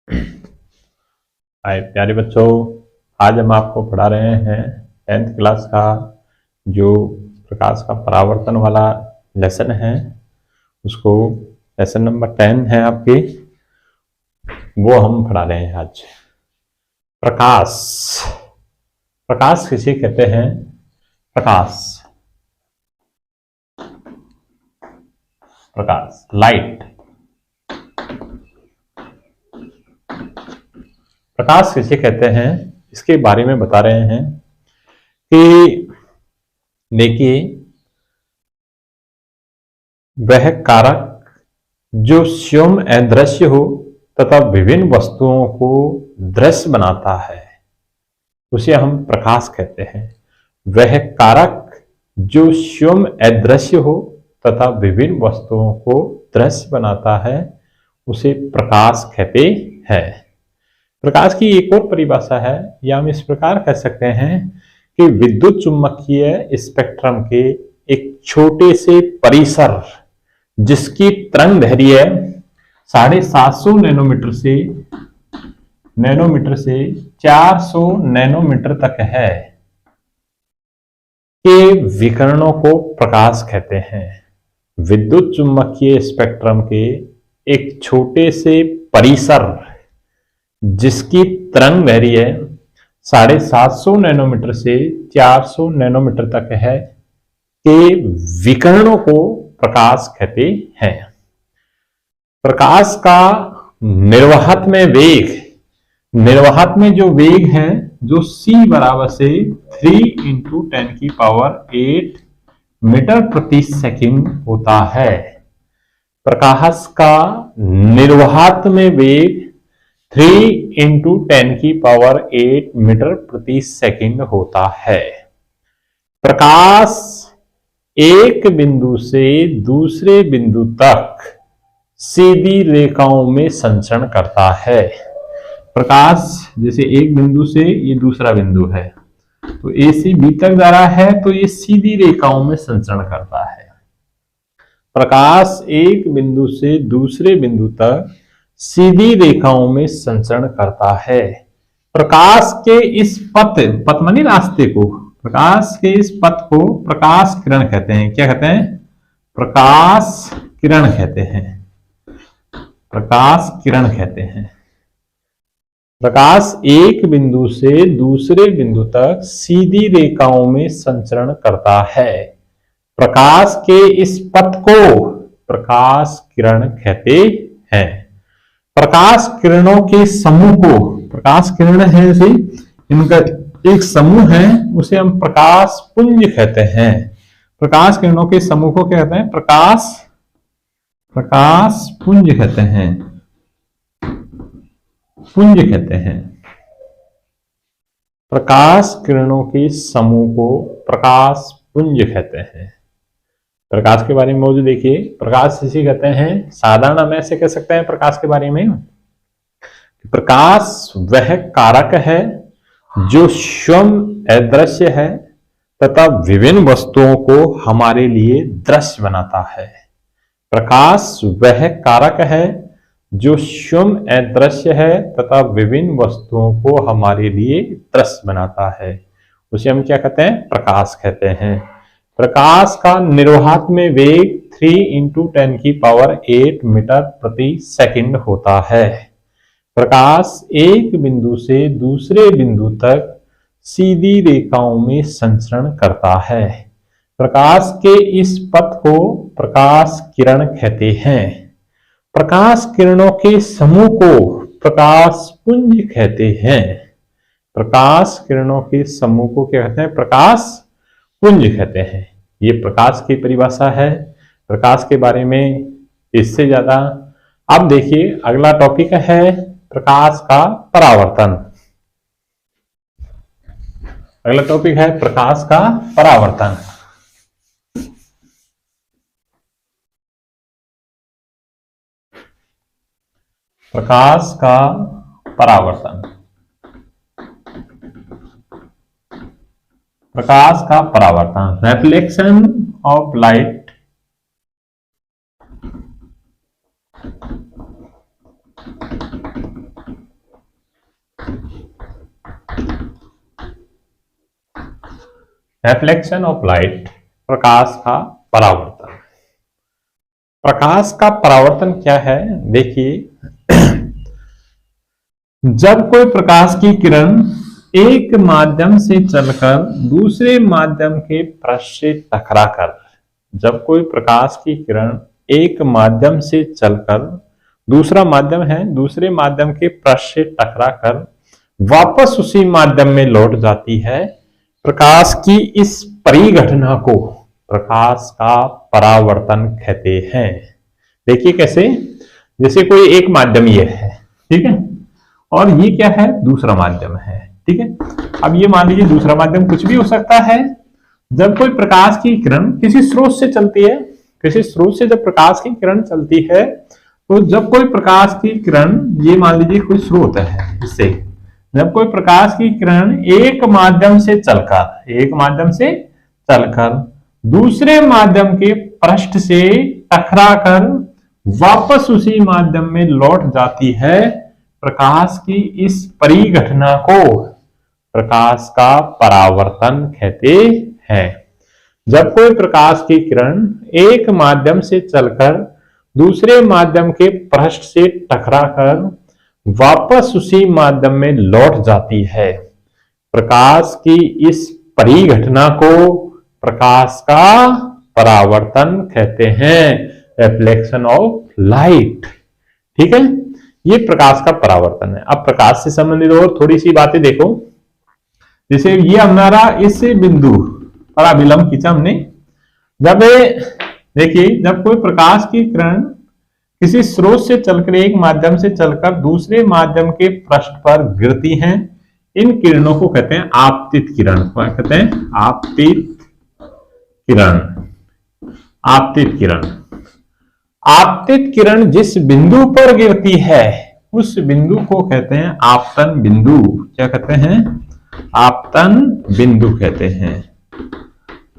हाय प्यारे बच्चों, आज हम आपको पढ़ा रहे हैं 10th क्लास का जो प्रकाश का परावर्तन वाला लेसन है। उसको लेसन नंबर 10 है आपके, वो हम पढ़ा रहे हैं आज। प्रकाश, प्रकाश किसे कहते हैं? प्रकाश, प्रकाश लाइट। प्रकाश किसे कहते हैं इसके बारे में बता रहे हैं कि देखिए, वह कारक जो स्वयं अदृश्य हो तथा विभिन्न वस्तुओं को दृश्य बनाता है, उसे हम प्रकाश कहते हैं। वह कारक जो स्वयं अदृश्य हो तथा विभिन्न वस्तुओं को दृश्य बनाता है, उसे प्रकाश कहते हैं। प्रकाश की एक और परिभाषा है, या हम इस प्रकार कह सकते हैं कि विद्युत चुम्बकीय स्पेक्ट्रम के एक छोटे से परिसर जिसकी तरंग दैर्घ्य 750 नैनोमीटर से 400 नैनोमीटर तक है, के विकिरणों को प्रकाश कहते हैं। विद्युत चुम्बकीय स्पेक्ट्रम के एक छोटे से परिसर जिसकी तरंग दैर्घ्य 750 नैनोमीटर से 400 नैनोमीटर तक है, के विकिरणों को प्रकाश कहते हैं। प्रकाश का निर्वात में वेग, निर्वात में जो वेग है, जो c बराबर से 3 × 10⁸ मीटर प्रति सेकंड होता है। प्रकाश का निर्वात में वेग 3 × 10⁸ मीटर प्रति सेकंड होता है। प्रकाश एक बिंदु से दूसरे बिंदु तक सीधी रेखाओं में संचरण करता है। प्रकाश जैसे एक बिंदु से ये दूसरा बिंदु है, तो ए से बी तक जा रहा है, तो ये सीधी रेखाओं में संचरण करता है। प्रकाश एक बिंदु से दूसरे बिंदु तक सीधी रेखाओं में संचरण करता है। प्रकाश के इस पथ माने रास्ते को, प्रकाश के इस पथ को प्रकाश किरण कहते हैं। क्या कहते हैं? प्रकाश किरण कहते हैं। प्रकाश किरण कहते हैं। प्रकाश एक बिंदु से दूसरे बिंदु तक सीधी रेखाओं में संचरण करता है। प्रकाश के इस पथ को प्रकाश किरण कहते हैं। प्रकाश किरणों के समूह को, प्रकाश किरण है जैसे इनका एक समूह है, उसे हम प्रकाश पुंज कहते हैं। प्रकाश किरणों के समूह को क्या कहते हैं? प्रकाश पुंज कहते हैं। पुंज कहते हैं। प्रकाश किरणों के समूह को प्रकाश पुंज कहते हैं। प्रकाश के बारे में मौजूद देखिए, प्रकाश इसे कहते हैं, साधारण हम ऐसे कह सकते हैं प्रकाश के बारे में, प्रकाश वह कारक है जो स्वयं अदृश्य है तथा विभिन्न वस्तुओं को हमारे लिए दृश्य बनाता है। प्रकाश वह कारक है जो स्वयं अदृश्य है तथा विभिन्न वस्तुओं को हमारे लिए दृश्य बनाता है, उसे हम क्या कहते हैं? प्रकाश कहते हैं। प्रकाश का निर्वात में वेग 3 × 10⁸ मीटर प्रति सेकंड होता है। प्रकाश एक बिंदु से दूसरे बिंदु तक सीधी रेखाओं में संचरण करता है। प्रकाश के इस पथ को प्रकाश किरण कहते हैं। प्रकाश किरणों के समूह को प्रकाश पुंज कहते हैं। प्रकाश किरणों के समूह को क्या कहते हैं? प्रकाश पुंज कहते हैं। ये प्रकाश की परिभाषा है प्रकाश के बारे में। इससे ज्यादा अब देखिए, अगला टॉपिक है प्रकाश का परावर्तन। अगला टॉपिक है प्रकाश का परावर्तन। प्रकाश का परावर्तन। प्रकाश का परावर्तन, reflection of light reflection of light, प्रकाश का परावर्तन। प्रकाश का परावर्तन क्या है? देखिए, जब कोई प्रकाश की किरण एक माध्यम से चलकर दूसरे माध्यम के पृष्ठ से टकराकर, जब कोई प्रकाश की किरण एक माध्यम से चलकर, दूसरा माध्यम है, दूसरे माध्यम के पृष्ठ से टकराकर वापस उसी माध्यम में लौट जाती है, प्रकाश की इस परिघटना को प्रकाश का परावर्तन कहते हैं। देखिए कैसे, जैसे कोई एक माध्यम ये है, ठीक है, और ये क्या है? दूसरा माध्यम है, ठीक है। अब ये मान लीजिए दूसरा माध्यम कुछ भी हो सकता है। जब कोई प्रकाश की किरण किसी स्रोत से चलती है, किसी स्रोत से जब प्रकाश की किरण चलती है, तो जब कोई प्रकाश की किरण, ये मान लीजिए कोई स्रोत है, इससे जब कोई प्रकाश की किरण एक माध्यम से चलकर दूसरे माध्यम के पृष्ठ से टकराकर वापस उसी माध्यम में लौट जाती है, प्रकाश की इस परिघटना को प्रकाश का परावर्तन कहते हैं। जब कोई प्रकाश की किरण एक माध्यम से चलकर दूसरे माध्यम के पृष्ठ से टकराकर वापस उसी माध्यम में लौट जाती है, प्रकाश की इस परिघटना को प्रकाश का परावर्तन कहते हैं, रिफ्लेक्शन ऑफ लाइट। ठीक है, ये प्रकाश का परावर्तन है। अब प्रकाश से संबंधित और थोड़ी सी बातें देखो। जैसे ये हमारा इस बिंदु पर अभिलंब खींचा हमने। जब देखिए, जब कोई प्रकाश की किरण किसी स्रोत से चलकर, एक माध्यम से चलकर दूसरे माध्यम के पृष्ठ पर गिरती हैं, इन किरणों को कहते हैं आपतित किरण। क्या कहते हैं? आपतित किरण। आपतित किरण। आपतित किरण जिस बिंदु पर गिरती है उस बिंदु को कहते हैं आपतन बिंदु। क्या कहते हैं? आपतन बिंदु कहते हैं।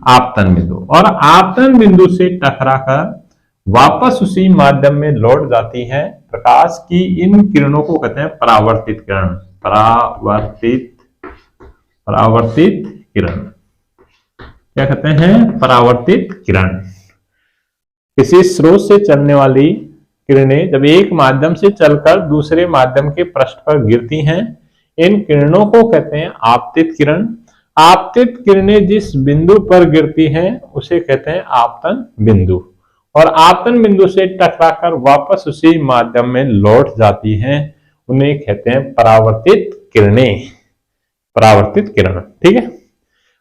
आपतन बिंदु। और आपतन बिंदु से टकराकर वापस उसी माध्यम में लौट जाती है, प्रकाश की इन किरणों को कहते हैं परावर्तित किरण। परावर्तित किरण। क्या कहते हैं? परावर्तित किरण। किसी स्रोत से चलने वाली किरणें जब एक माध्यम से चलकर दूसरे माध्यम के पृष्ठ पर गिरती हैं, इन किरणों को कहते हैं आपतित किरण। आपतित किरणें जिस बिंदु पर गिरती हैं उसे कहते हैं आपतन बिंदु। और आपतन बिंदु से टकराकर वापस उसी माध्यम में लौट जाती हैं, उन्हें कहते हैं परावर्तित किरणें। परावर्तित किरण। ठीक है,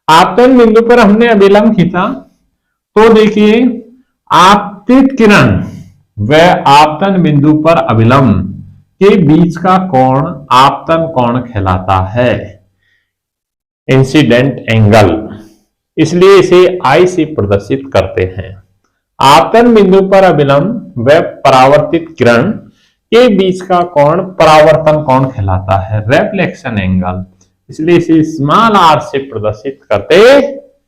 आपतन बिंदु पर हमने अभिलंब खींचा तो देखिए, आपतित किरण व आपतन बिंदु पर अभिलंब के बीच का कोण आपतन कोण कहलाता है, इंसिडेंट एंगल। इसलिए इसे I से प्रदर्शित करते हैं। आपतन बिंदु पर अभिलंब व परावर्तित किरण के बीच का कोण परावर्तन कोण कहलाता है, रिफ्लेक्शन एंगल। इसलिए इसे स्मॉल r से प्रदर्शित करते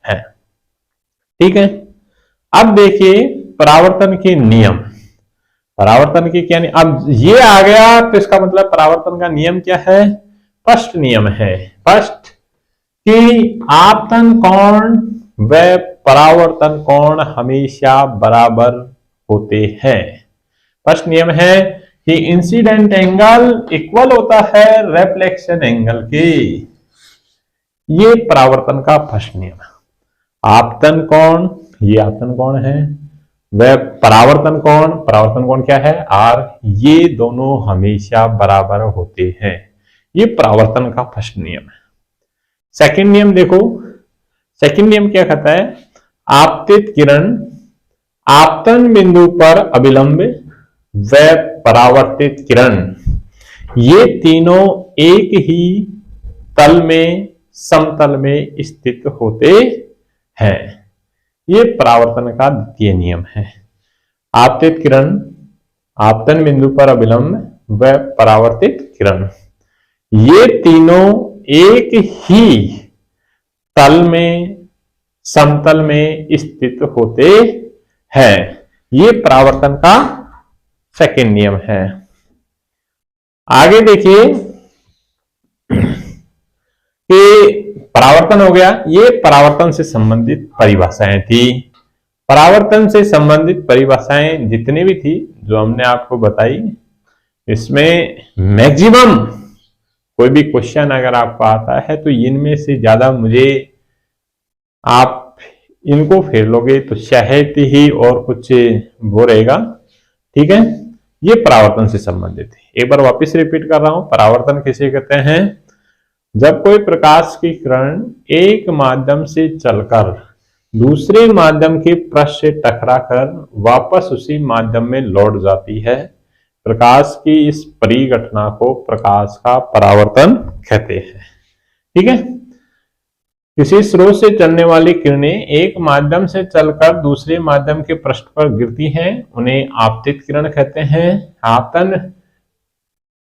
हैं। ठीक है, अब देखिए परावर्तन के नियम। परावर्तन के क्या नियम? अब ये आ गया तो इसका मतलब परावर्तन का नियम क्या है? फर्स्ट नियम है, फर्स्ट कि आपतन कोण व परावर्तन कोण हमेशा बराबर होते हैं। फर्स्ट नियम है कि इंसिडेंट एंगल इक्वल होता है रिफ्लेक्शन एंगल के। ये परावर्तन का फर्स्ट नियम है। आपतन कोण, ये आपतन कोण है, वह परावर्तन कोण क्या है? R। ये दोनों हमेशा बराबर होते हैं। ये परावर्तन का फर्स्ट नियम है। सेकंड नियम देखो, सेकंड नियम क्या कहता है? आपतित किरण आपतन बिंदु पर अभिलंब व परावर्तित किरण, ये तीनों एक ही तल में, समतल में स्थित होते हैं। ये परावर्तन का द्वितीय नियम है। आपतित किरण आपतन बिंदु पर अभिलंब व परावर्तित किरण, ये तीनों एक ही तल में, समतल में स्थित होते हैं। ये परावर्तन का सेकंड नियम है। आगे देखिए, कि परावर्तन हो गया, ये परावर्तन से संबंधित परिभाषाएं थी। परावर्तन से संबंधित परिभाषाएं जितनी भी थी जो हमने आपको बताई, इसमें मैक्सिमम कोई भी क्वेश्चन अगर आपको आता है तो इनमें से ज्यादा मुझे आप इनको फेर लोगे तो शायद ही और कुछ वो रहेगा। ठीक है, ये परावर्तन से संबंधित है। एक बार वापस रिपीट कर रहा हूं, परावर्तन किसे कहते हैं? जब कोई प्रकाश की किरण एक माध्यम से चलकर दूसरे माध्यम के पृष्ठ से टकराकर वापस उसी माध्यम में लौट जाती है, प्रकाश की इस परिघटना को प्रकाश का परावर्तन कहते हैं। ठीक है, किसी स्रोत से चलने वाली किरणें एक माध्यम से चलकर दूसरे माध्यम के पृष्ठ पर गिरती हैं, उन्हें आपतित किरण कहते हैं।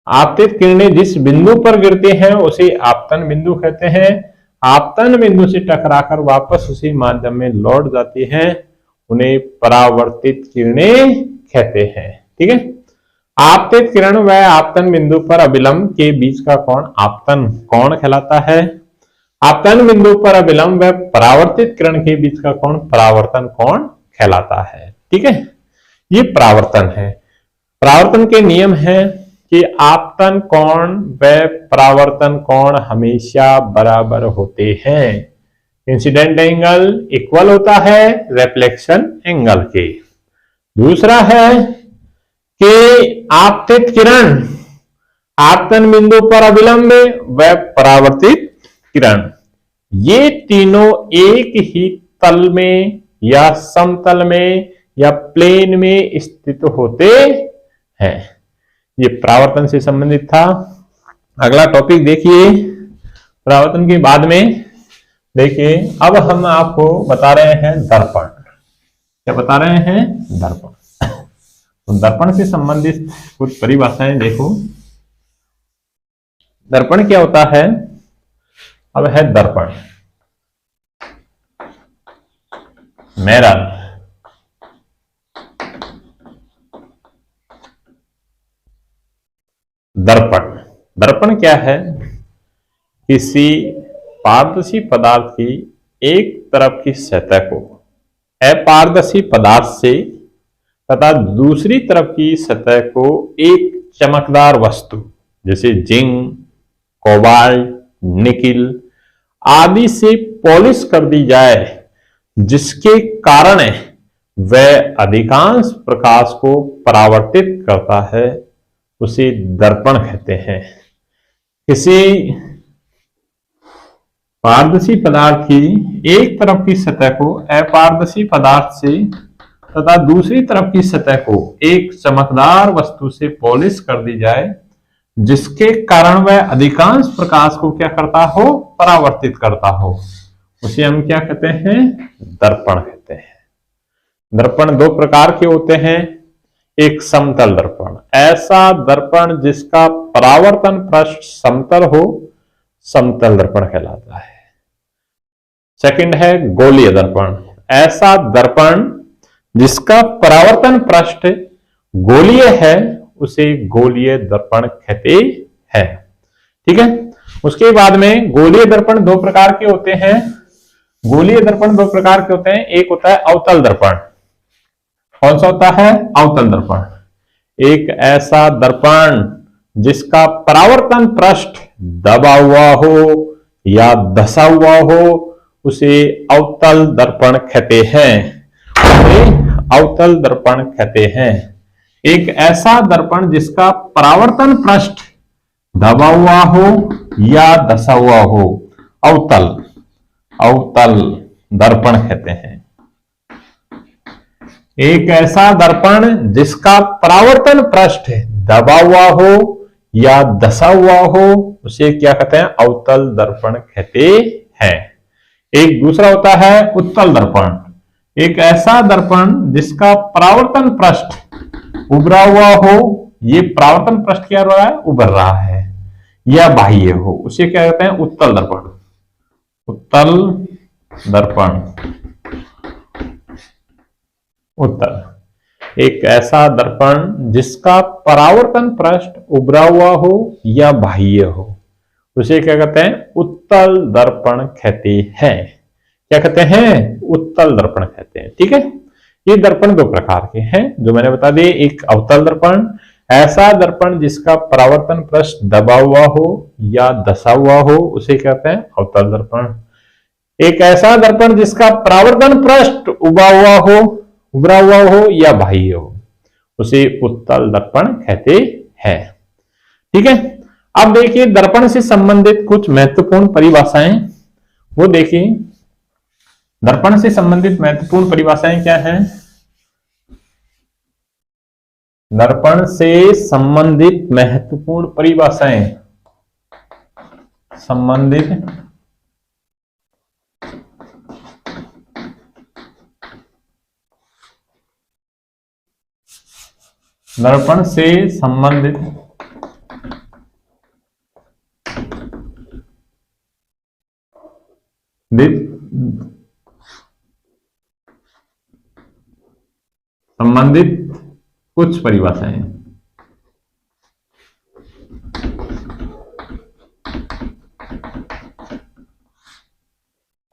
आपतित किरणें जिस बिंदु पर गिरती हैं उसे आपतन बिंदु कहते हैं। आपतन बिंदु से टकराकर वापस उसी माध्यम में लौट जाती हैं, उन्हें परावर्तित किरणें कहते हैं। ठीक है, आपतित किरण व आपतन बिंदु पर अभिलंब के बीच का कोण आपतन कोण कहलाता है। आपतन बिंदु पर अभिलंब व परावर्तित किरण के बीच का कोण परावर्तन कोण कहलाता है। ठीक है, ये परावर्तन है। परावर्तन के नियम है कि आपतन कोण व परावर्तन कोण हमेशा बराबर होते हैं। इंसिडेंट एंगल इक्वल होता है रिफ्लेक्शन एंगल के। दूसरा है कि आपतित किरण आपतन बिंदु पर अभिलंब व परावर्तित किरण, ये तीनों एक ही तल में या समतल में या प्लेन में स्थित होते हैं। ये परावर्तन से संबंधित था। अगला टॉपिक देखिए परावर्तन के बाद में। देखिए अब हम आपको बता रहे हैं दर्पण। क्या बता रहे हैं? दर्पण। तो दर्पण से संबंधित कुछ परिभाषाएं देखो। दर्पण क्या होता है? अब है दर्पण, मिरर। दर्पण, दर्पण क्या है? किसी पारदर्शी पदार्थ की एक तरफ की सतह को अपारदर्शी पदार्थ से तथा दूसरी तरफ की सतह को एक चमकदार वस्तु जैसे जिंक, कोबाल्ट, निकिल आदि से पॉलिश कर दी जाए, जिसके कारण वह अधिकांश प्रकाश को परावर्तित करता है, उसे दर्पण कहते हैं। किसी पारदर्शी पदार्थ की एक तरफ की सतह को अपारदर्शी पदार्थ से तथा दूसरी तरफ की सतह को एक चमकदार वस्तु से पॉलिश कर दी जाए, जिसके कारण वह अधिकांश प्रकाश को क्या करता हो? परावर्तित करता हो, उसे हम क्या कहते हैं? दर्पण कहते हैं। दर्पण दो प्रकार के होते हैं। एक समतल दर्पण, ऐसा दर्पण जिसका परावर्तन पृष्ठ समतल हो, समतल दर्पण कहलाता है। सेकंड है गोलीय दर्पण, ऐसा दर्पण जिसका परावर्तन पृष्ठ गोलीय है, उसे गोलीय दर्पण कहते हैं। ठीक है, उसके बाद में गोलीय दर्पण दो प्रकार के होते हैं। गोलीय दर्पण दो प्रकार के होते हैं। एक होता है अवतल दर्पण। कौन सा होता है? अवतल दर्पण। एक ऐसा दर्पण जिसका परावर्तन पृष्ठ दबा हुआ हो या धसा हुआ हो, उसे अवतल दर्पण कहते हैं। उसे अवतल दर्पण कहते हैं। एक ऐसा दर्पण जिसका परावर्तन पृष्ठ दबा हुआ हो या धसा हुआ हो, अवतल अवतल दर्पण कहते हैं। एक ऐसा दर्पण जिसका परावर्तन पृष्ठ दबा हुआ हो या धसा हुआ हो, उसे क्या कहते हैं? अवतल दर्पण कहते हैं। एक दूसरा होता है उत्तल दर्पण। एक ऐसा दर्पण जिसका परावर्तन पृष्ठ उभरा हुआ हो, ये परावर्तन पृष्ठ क्या रहा है? उभर रहा है, या बाह्य हो, उसे क्या कहते हैं? उत्तल दर्पण। उत्तल दर्पण। उत्तल एक ऐसा दर्पण जिसका परावर्तन पृष्ठ उभरा हुआ हो या बाह्य हो, उसे क्या कहते हैं? उत्तल दर्पण कहते हैं। क्या कहते हैं? उत्तल दर्पण कहते हैं। ठीक है, ये दर्पण दो प्रकार के हैं जो मैंने बता दिए। एक अवतल दर्पण, ऐसा दर्पण जिसका परावर्तन पृष्ठ दबा हुआ हो या धंसा हुआ हो, उसे कहते हैं अवतल दर्पण। एक ऐसा दर्पण जिसका परावर्तन पृष्ठ उभरा हुआ हो या बाह्य हो, उसे उत्तल दर्पण कहते हैं। ठीक है, अब देखिए दर्पण से संबंधित कुछ महत्वपूर्ण परिभाषाएं, वो देखिए। दर्पण से संबंधित महत्वपूर्ण परिभाषाएं क्या हैं? दर्पण से संबंधित महत्वपूर्ण परिभाषाएं, दर्पण से संबंधित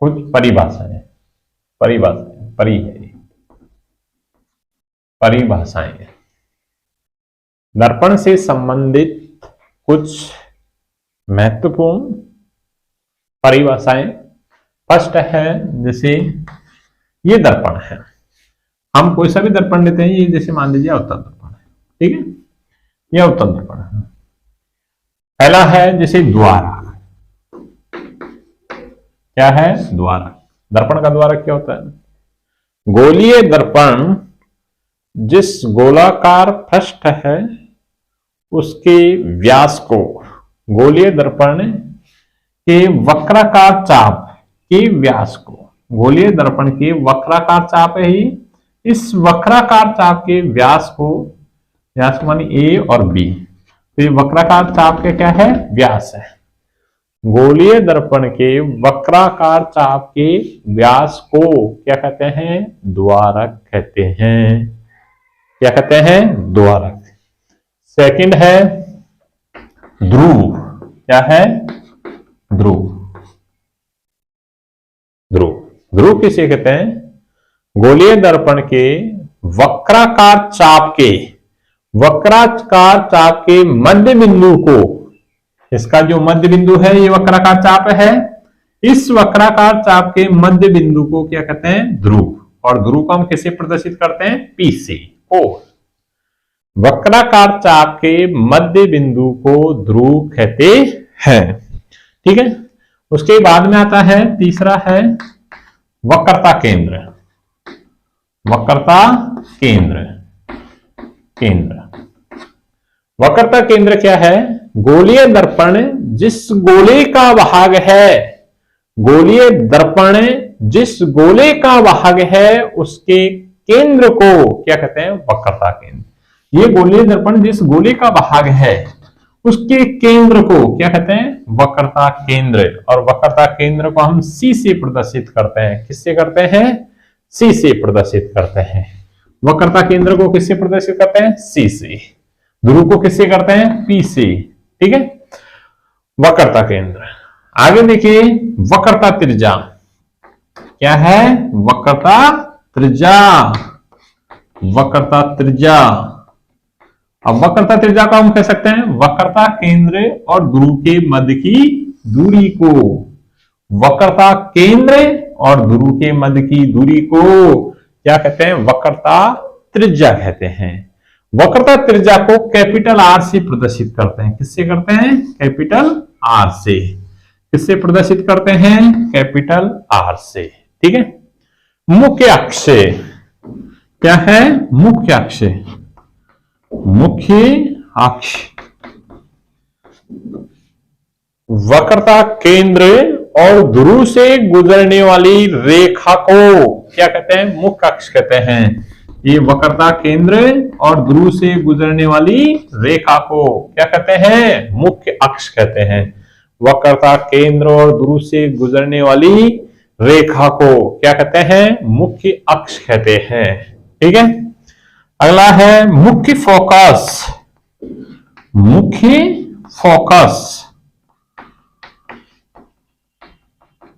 कुछ परिभाषाएं। परिभाषाएं दर्पण से संबंधित कुछ महत्वपूर्ण परिभाषाएं। फर्स्ट है, जैसे ये दर्पण है, हम कोई सा भी दर्पण लेते हैं, ये जैसे मान लीजिए अवतल दर्पण है। ठीक है, ये अवतल दर्पण है। पहला है जैसे द्वारक। क्या है? द्वारक। दर्पण का द्वारक क्या होता है? गोलीय दर्पण जिस गोलाकार पृष्ठ है उसके व्यास को, गोलीय दर्पण के वक्राकार चाप के व्यास को, गोलीय दर्पण के वक्राकार चाप है ही, इस वक्राकार चाप के व्यास को, व्यास मानी ए और बी, तो ये वक्राकार चाप के क्या है? व्यास है। गोलीय दर्पण के वक्राकार चाप के व्यास को क्या कहते हैं? द्वारक कहते हैं। क्या कहते हैं? द्वारक। सेकंड है ध्रुव। क्या है? ध्रुव। ध्रुव किसे कहते हैं? गोलीय दर्पण के वक्राकार चाप के मध्य बिंदु को, इसका जो मध्य बिंदु है ये वक्राकार चाप है, इस वक्राकार चाप के मध्य बिंदु को क्या कहते हैं? ध्रुव। और ध्रुव को हम किसे प्रदर्शित करते हैं? पी से। वक्राकार चाप के मध्य बिंदु को ध्रुव कहते हैं। ठीक है, उसके बाद में आता है तीसरा है वक्रता केंद्र। वक्रता केंद्र क्या है? गोलीय दर्पण जिस गोले का भाग है, गोलीय दर्पण जिस गोले का भाग है उसके केंद्र को क्या कहते हैं? वक्रता केंद्र। ये गोलीय दर्पण जिस गोले का भाग है उसके केंद्र को क्या कहते हैं? वक्रता केंद्र। और वक्रता केंद्र को हम सी से प्रदर्शित करते हैं। किससे करते हैं? सी से प्रदर्शित करते हैं। वक्रता केंद्र को किससे प्रदर्शित करते हैं? सी से। ध्रुव को किससे करते हैं? पी से। ठीक है, वक्रता केंद्र। आगे देखिए वक्रता त्रिज्या। क्या है? वक्रता त्रिज्या। अब वक्रता त्रिज्या को हम कह सकते हैं वक्रता केंद्र और ध्रुव के मध्य की दूरी को, वक्रता केंद्र और ध्रुव के मध्य की दूरी को क्या कहते हैं? वक्रता त्रिज्या कहते हैं। वक्रता त्रिज्या को कैपिटल आर से प्रदर्शित करते हैं। किससे करते हैं? कैपिटल आर से। किससे प्रदर्शित करते हैं? कैपिटल आर से। ठीक है, मुख्य अक्ष क्या है? मुख्य अक्ष वक्रता केंद्र और ध्रुव से गुजरने वाली रेखा को क्या कहते हैं? मुख्य अक्ष कहते हैं। ये वक्रता केंद्र और ध्रुव से गुजरने वाली रेखा को क्या कहते हैं? मुख्य अक्ष कहते हैं। वक्रता केंद्र और ध्रुव से गुजरने वाली रेखा को क्या कहते हैं? मुख्य अक्ष कहते हैं। ठीक है, अगला है मुख्य फोकस।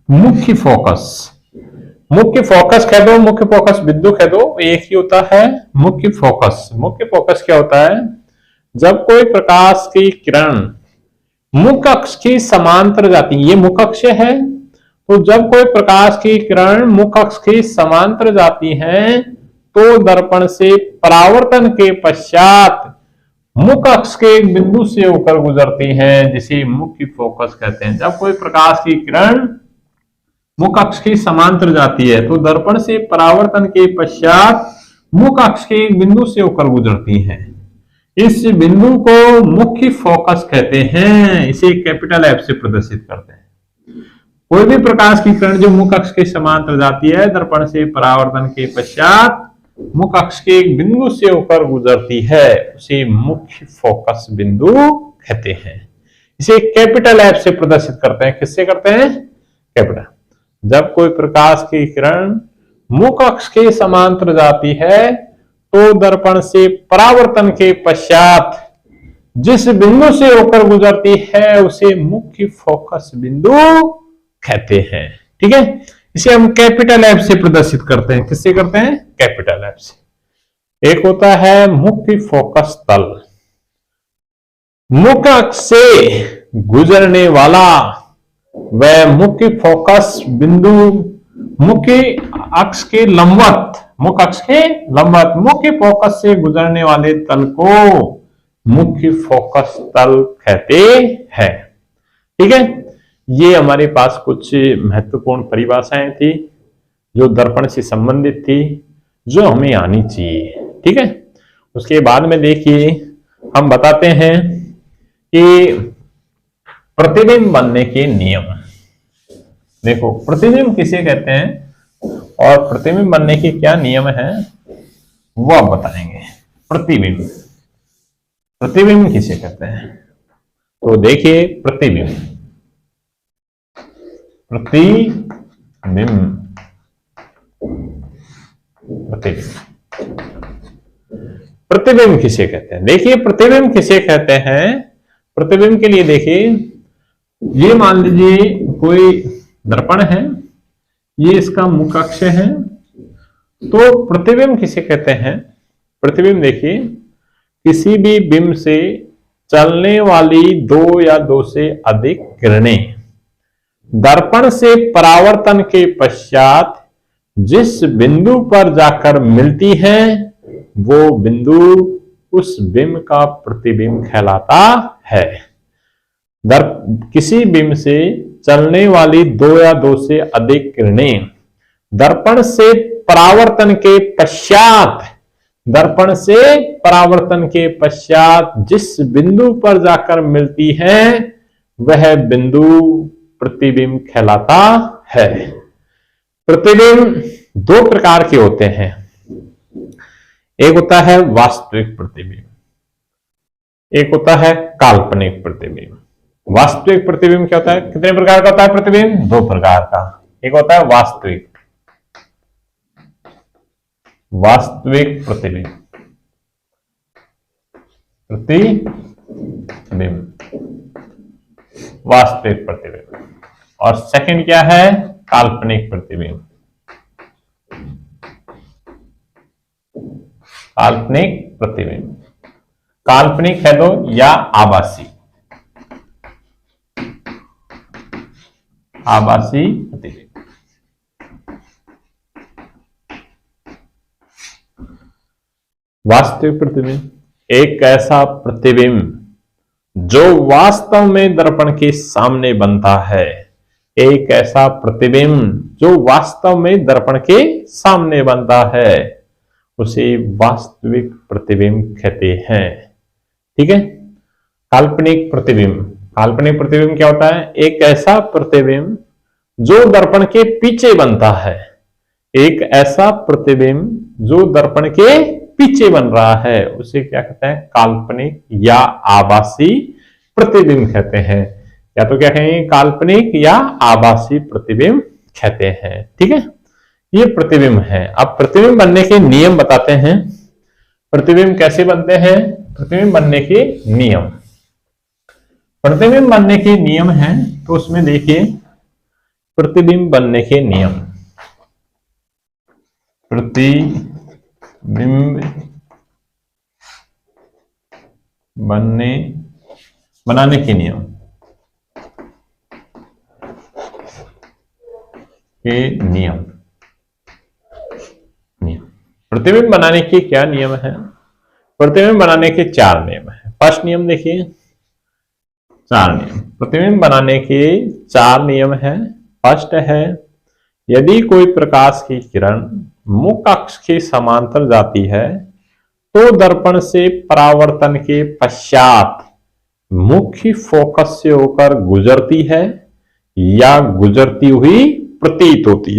मुख्य फोकस, मुख्य फोकस कह दो, मुख्य फोकस बिंदु कह दो, एक ही होता है मुख्य फोकस। मुख्य फोकस क्या होता है? जब कोई प्रकाश की किरण मुख्य अक्ष की समांतर जाती है, ये मुख्य अक्ष है, तो जब कोई प्रकाश की किरण मुख्य अक्ष की समांतर जाती है तो दर्पण से परावर्तन के पश्चात मुख्य अक्ष के एक बिंदु से होकर गुजरती हैं, जिसे मुख्य फोकस कहते हैं। जब कोई प्रकाश की किरण मुख्य अक्ष की समांतर जाती है तो दर्पण से परावर्तन के पश्चात मुख्य अक्ष के एक बिंदु से होकर गुजरती हैं। इस बिंदु को मुख्य फोकस कहते हैं। इसे कैपिटल एफ से प्रदर्शित करते हैं। कोई भी प्रकाश की किरण जो मुख्य अक्ष के समांतर जाती है, दर्पण से परावर्तन के पश्चात मुख्य अक्ष के एक बिंदु से होकर गुजरती है, उसे मुख्य फोकस बिंदु कहते हैं। इसे कैपिटल एफ से प्रदर्शित करते हैं। किससे करते हैं? कैपिटल। जब कोई प्रकाश की किरण मुख्य अक्ष के समांतर जाती है तो दर्पण से परावर्तन के पश्चात जिस बिंदु से होकर गुजरती है उसे मुख्य फोकस बिंदु कहते हैं। ठीक है, इसे हम कैपिटल एफ से प्रदर्शित करते हैं। किससे करते हैं? कैपिटल एफ से। एक होता है मुख्य फोकस तल, मुख्य अक्ष से गुजरने वाला वह मुख्य फोकस बिंदु मुख्य अक्ष के लंबवत, मुख्य अक्ष के लंबवत मुख्य फोकस से गुजरने वाले तल को मुख्य फोकस तल कहते हैं। ठीक है, ये हमारे पास कुछ महत्वपूर्ण परिभाषाएं थी जो दर्पण से संबंधित थी, जो हमें आनी चाहिए। ठीक है, उसके बाद में देखिए हम बताते हैं कि प्रतिबिंब बनने के नियम। देखो, प्रतिबिंब किसे कहते हैं और प्रतिबिंब बनने के क्या नियम हैं वो आप बताएंगे। प्रतिबिंब, प्रतिबिंब किसे कहते हैं? तो देखिए, प्रतिबिंब, प्रतिबिंब, प्रतिबिंब, प्रतिबिंब किसे कहते हैं? देखिए, प्रतिबिंब किसे कहते हैं? प्रतिबिंब के लिए देखिए, ये मान लीजिए कोई दर्पण है, ये इसका मुख्य अक्ष है, तो प्रतिबिंब किसे कहते हैं? प्रतिबिंब देखिए, किसी भी बिंब से चलने वाली दो या दो से अधिक किरणें दर्पण से परावर्तन के पश्चात जिस बिंदु पर जाकर मिलती हैं वो बिंदु उस बिंब का प्रतिबिंब कहलाता है। किसी बिंब से चलने वाली दो या दो से अधिक किरणें दर्पण से परावर्तन के पश्चात, दर्पण से परावर्तन के पश्चात जिस बिंदु पर जाकर मिलती हैं वह बिंदु प्रतिबिंब कहलाता है। प्रतिबिंब दो प्रकार के होते हैं। एक होता है वास्तविक प्रतिबिंब, एक होता है काल्पनिक प्रतिबिंब। वास्तविक प्रतिबिंब क्या होता है? कितने प्रकार का होता है प्रतिबिंब? दो प्रकार का। एक होता है वास्तविक, वास्तविक प्रतिबिंब, प्रतिबिंब, वास्तविक प्रतिबिंब। और सेकंड क्या है? काल्पनिक प्रतिबिंब, काल्पनिक प्रतिबिंब। काल्पनिक कह दो या आभासी, आभासी प्रतिबिंब। वास्तविक प्रतिबिंब एक ऐसा प्रतिबिंब जो वास्तव में दर्पण के सामने बनता है। एक ऐसा प्रतिबिंब जो वास्तव में दर्पण के सामने बनता है उसे वास्तविक प्रतिबिंब कहते हैं। ठीक है। काल्पनिक प्रतिबिंब, काल्पनिक प्रतिबिंब क्या होता है? एक ऐसा प्रतिबिंब जो दर्पण के पीछे बनता है। एक ऐसा प्रतिबिंब जो दर्पण के पीछे बन रहा है उसे क्या कहते हैं? काल्पनिक या आभासी प्रतिबिंब कहते हैं। या तो क्या कहेंगे? काल्पनिक या आभासी प्रतिबिंब कहते हैं। ठीक है, ये प्रतिबिंब है। अब प्रतिबिंब बनने के नियम बताते हैं। प्रतिबिंब कैसे बनते हैं? प्रतिबिंब बनने के नियम, प्रतिबिंब बनने के नियम हैं तो उसमें देखिए प्रतिबिंब बनने के नियम। प्रतिबिंब बनाने के नियम प्रतिबिंब बनाने के क्या नियम है? प्रतिबिंब बनाने के 4 नियम है। फर्स्ट नियम देखिए, 4 नियम प्रतिबिंब बनाने के 4 नियम है। फर्स्ट है, यदि कोई प्रकाश की किरण मुख्य अक्ष के समांतर जाती है तो दर्पण से परावर्तन के पश्चात मुख्य फोकस से होकर गुजरती है या गुजरती हुई प्रतीत होती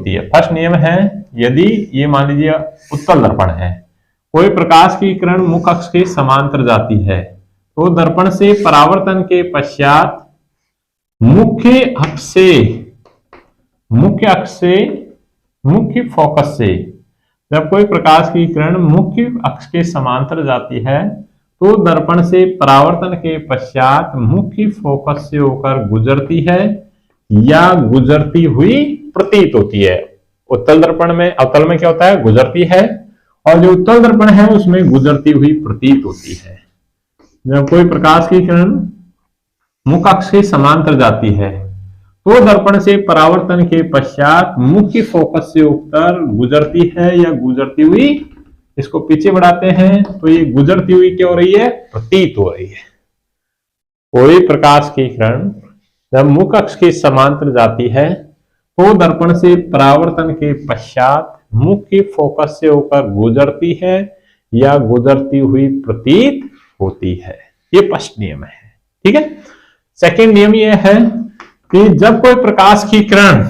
है। फर्स्ट नियम है, यदि ये मान लीजिए उत्तल दर्पण है, कोई प्रकाश की किरण मुख्य अक्ष के समांतर जाती है तो दर्पण से परावर्तन के पश्चात मुख्य फोकस से, जब कोई प्रकाश की किरण मुख्य अक्ष के समांतर जाती है तो दर्पण से परावर्तन के पश्चात मुख्य फोकस से होकर गुजरती है या गुजरती हुई प्रतीत होती है। उत्तल दर्पण में, अवतल में क्या होता है? गुजरती है, और जो उत्तल दर्पण है उसमें गुजरती हुई प्रतीत होती है। जब कोई प्रकाश की किरण मुख्य अक्ष के समांतर जाती है तो दर्पण से परावर्तन के पश्चात मुख्य फोकस से होकर गुजरती है या गुजरती हुई, इसको पीछे बढ़ाते हैं तो ये गुजरती हुई क्या हो रही है? प्रतीत हो रही है। कोई प्रकाश की किरण जब मुख्य अक्ष के समांतर जाती है तो दर्पण से परावर्तन के पश्चात मुख्य फोकस से होकर गुजरती है या गुजरती हुई प्रतीत होती है। ये फर्स्ट नियम है, ठीक है। सेकंड नियम ये है कि जब कोई प्रकाश की किरण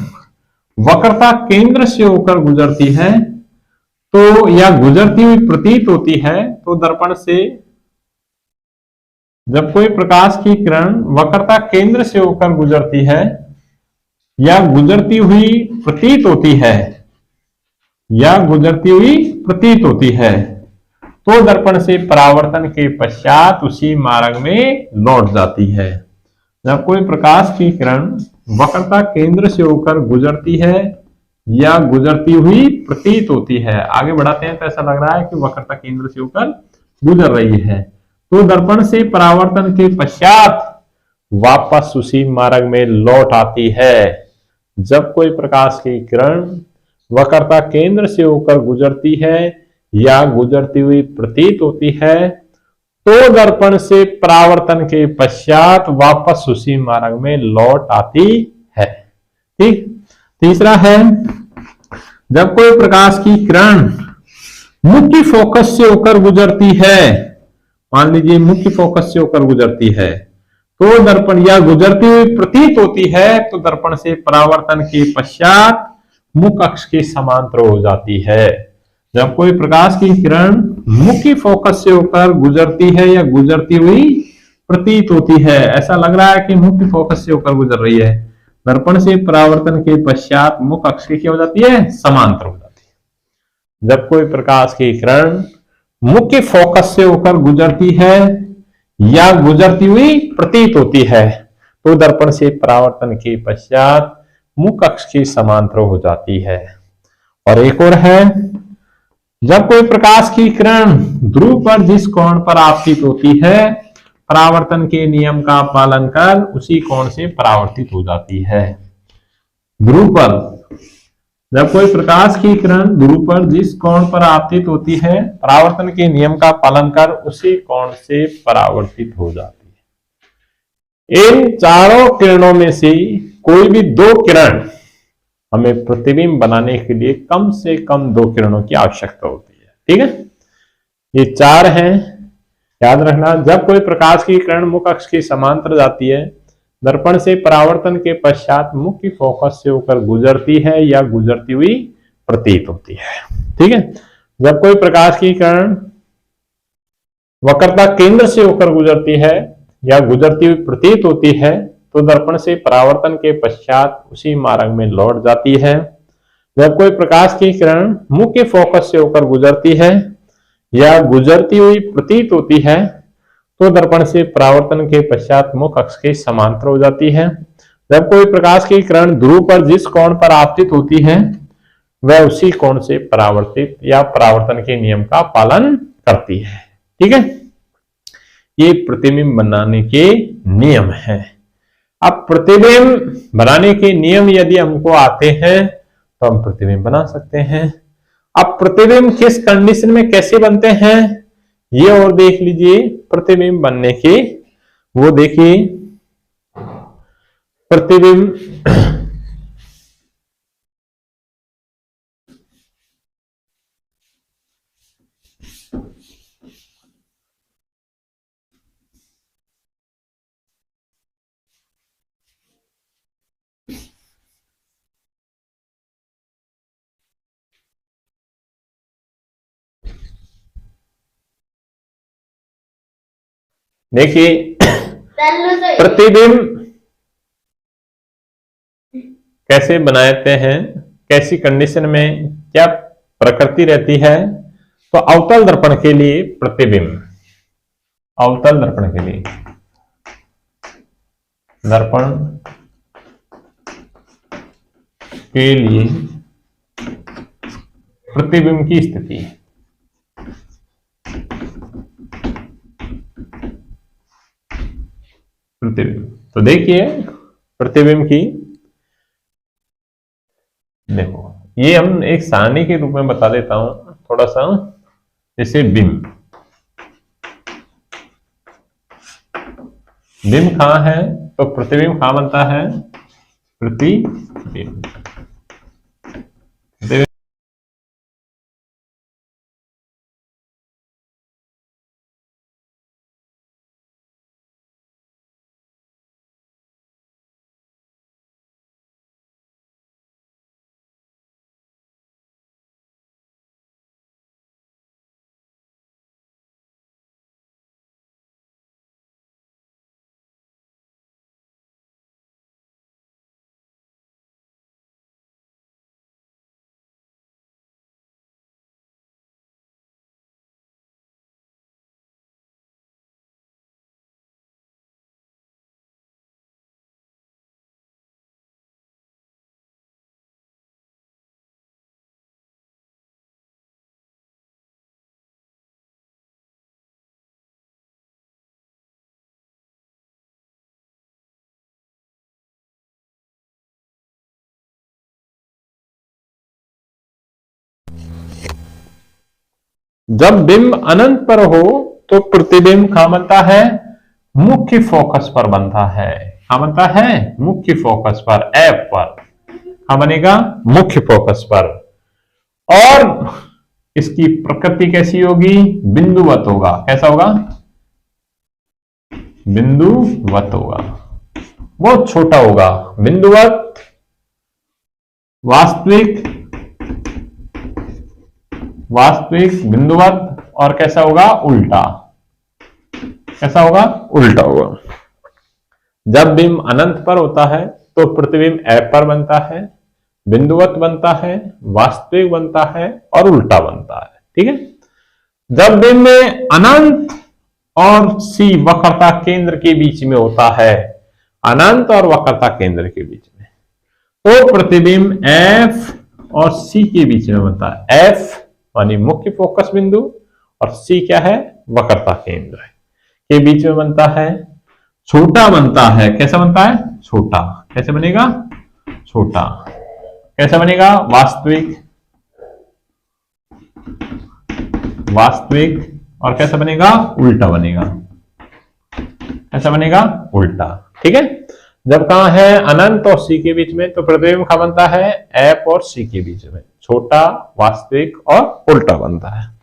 वक्रता केंद्र से होकर गुजरती है तो या गुजरती हुई प्रतीत होती है तो दर्पण से, जब कोई प्रकाश की किरण वक्रता केंद्र से होकर गुजरती है या गुजरती हुई प्रतीत होती है तो दर्पण से परावर्तन के पश्चात उसी मार्ग में लौट जाती है। जब कोई प्रकाश की किरण वक्रता केंद्र से होकर गुजरती है या गुजरती हुई प्रतीत होती है, आगे बढ़ाते हैं तो ऐसा लग रहा है कि वक्रता केंद्र से होकर गुजर रही है, तो दर्पण से परावर्तन के पश्चात वापस उसी मार्ग में लौट आती है। जब कोई प्रकाश की किरण वक्रता केंद्र से होकर गुजरती है या गुजरती हुई प्रतीत होती है तो दर्पण से परावर्तन के पश्चात वापस उसी मार्ग में लौट आती है, ठीक। तीसरा है, जब कोई प्रकाश की किरण मुख्य फोकस से होकर गुजरती है, मान लीजिए मुख्य फोकस से होकर गुजरती है तो दर्पण या गुजरती हुई प्रतीत होती है तो दर्पण से परावर्तन के पश्चात मुख्य अक्ष के समांतर हो जाती है। जब कोई प्रकाश की किरण मुख्य फोकस से होकर गुजरती है या गुजरती हुई प्रतीत होती है, ऐसा लग रहा है कि मुख्य फोकस से होकर गुजर रही है, दर्पण से परावर्तन के पश्चात मुख्य अक्ष की क्या हो जाती है? समांतर हो जाती है। जब कोई प्रकाश की किरण मुख्य फोकस से होकर गुजरती है या गुजरती हुई प्रतीत होती है तो दर्पण से परावर्तन के पश्चात मुख्य अक्ष की समांतर हो जाती है। और एक और है, जब कोई प्रकाश की किरण ध्रुव पर जिस कोण पर आपतित होती है परावर्तन के नियम का पालन कर उसी कोण से परावर्तित हो जाती है। ध्रुव पर, जब कोई प्रकाश की किरण ध्रुव पर जिस कोण पर आपतित होती है परावर्तन के नियम का पालन कर उसी कोण से परावर्तित हो जाती है। इन चारों किरणों में से कोई भी 2 किरण, हमें प्रतिबिंब बनाने के लिए कम से कम 2 किरणों की आवश्यकता होती है, ठीक है। ये 4 हैं, याद रखना। जब कोई प्रकाश की किरण मुख्य अक्ष के समांतर जाती है, दर्पण से परावर्तन के पश्चात मुख्य फोकस से होकर गुजरती है या गुजरती हुई प्रतीत होती है, ठीक है। जब कोई प्रकाश की किरण वक्रता केंद्र से होकर गुजरती है या गुजरती हुई प्रतीत होती है तो दर्पण से परावर्तन के पश्चात उसी मार्ग में लौट जाती है। जब कोई प्रकाश की किरण मुख्य फोकस से होकर गुजरती है या गुजरती हुई प्रतीत होती है तो दर्पण से परावर्तन के पश्चात मुख अक्ष के समांतर हो जाती है। जब कोई प्रकाश की किरण ध्रुव पर जिस कोण पर आपतित होती है वह उसी कोण से परावर्तित या परावर्तन के नियम का पालन करती है। ठीक है, ये प्रतिबिंब बनाने के नियम है। अब प्रतिबिंब बनाने के नियम यदि हमको आते हैं तो हम प्रतिबिंब बना सकते हैं। अब प्रतिबिंब किस कंडीशन में कैसे बनते हैं ये और देख लीजिए। प्रतिबिंब बनने के वो देखिए, प्रतिबिंब देखिए, प्रतिबिंब कैसे बनाते हैं, कैसी कंडीशन में क्या प्रकृति रहती है। तो अवतल दर्पण के लिए प्रतिबिंब, अवतल दर्पण के लिए दर्पण के लिए प्रतिबिंब की स्थिति, प्रतिबिंब। तो देखिए प्रतिबिंब की, देखो ये हम एक सारणी के रूप में बता देता हूं थोड़ा सा। जैसे बिंब, बिंब कहां है तो प्रतिबिंब कहां बनता है, प्रतिबिंब। जब बिंब अनंत पर हो तो प्रतिबिंब कहां बनता है, मुख्य फोकस पर बनता है। कहां बनता है, मुख्य फोकस पर, एफ पर। कहां बनेगा, मुख्य फोकस पर। और इसकी प्रकृति कैसी होगी, बिंदुवत होगा। कैसा होगा, बिंदुवत होगा, बहुत छोटा होगा। बिंदुवत, वास्तविक, वास्तविक, बिंदुवत, और कैसा होगा, उल्टा। कैसा होगा, उल्टा होगा। जब बिंब अनंत पर होता है तो प्रतिबिंब एफ पर बनता है, बिंदुवत बनता है, वास्तविक बनता है और उल्टा बनता है। ठीक है, जब बिंब में अनंत और सी वक्रता केंद्र के बीच में होता है, अनंत और वक्रता केंद्र के बीच में, तो प्रतिबिंब एफ और सी के बीच में बनता है। एफ मानी मुख्य फोकस बिंदु और सी क्या है, वक्रता केंद्र के बीच में बनता है। छोटा बनता है, कैसा बनता है, छोटा। कैसे बनेगा, छोटा। कैसा बनेगा, वास्तविक, वास्तविक, और कैसा बनेगा, उल्टा बनेगा। कैसा बनेगा, उल्टा। ठीक है, जब कहां है, अनंत और सी के बीच में, तो प्रतिबिंब कहां बनता है, एफ और सी के बीच में, छोटा, वास्तविक और उल्टा बनता है।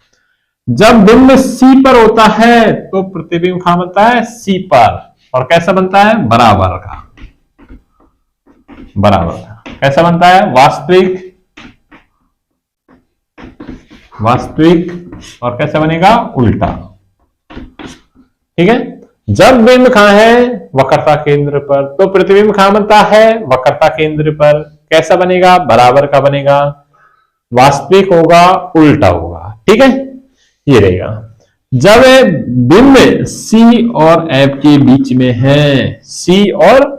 जब बिंब सी पर होता है तो प्रतिबिंब कहां बनता है, सी पर, और कैसा बनता है, बराबर का, बराबर का। कैसा बनता है, वास्तविक, वास्तविक, और कैसा बनेगा, उल्टा। ठीक है, जब बिंब कहां है, वक्रता केंद्र पर, तो प्रतिबिंब कहां बनता है, वक्रता केंद्र पर। कैसा बनेगा, बराबर का बनेगा, वास्तविक होगा, उल्टा होगा। ठीक है, ये रहेगा। जब बिंब C और F के बीच में है, C और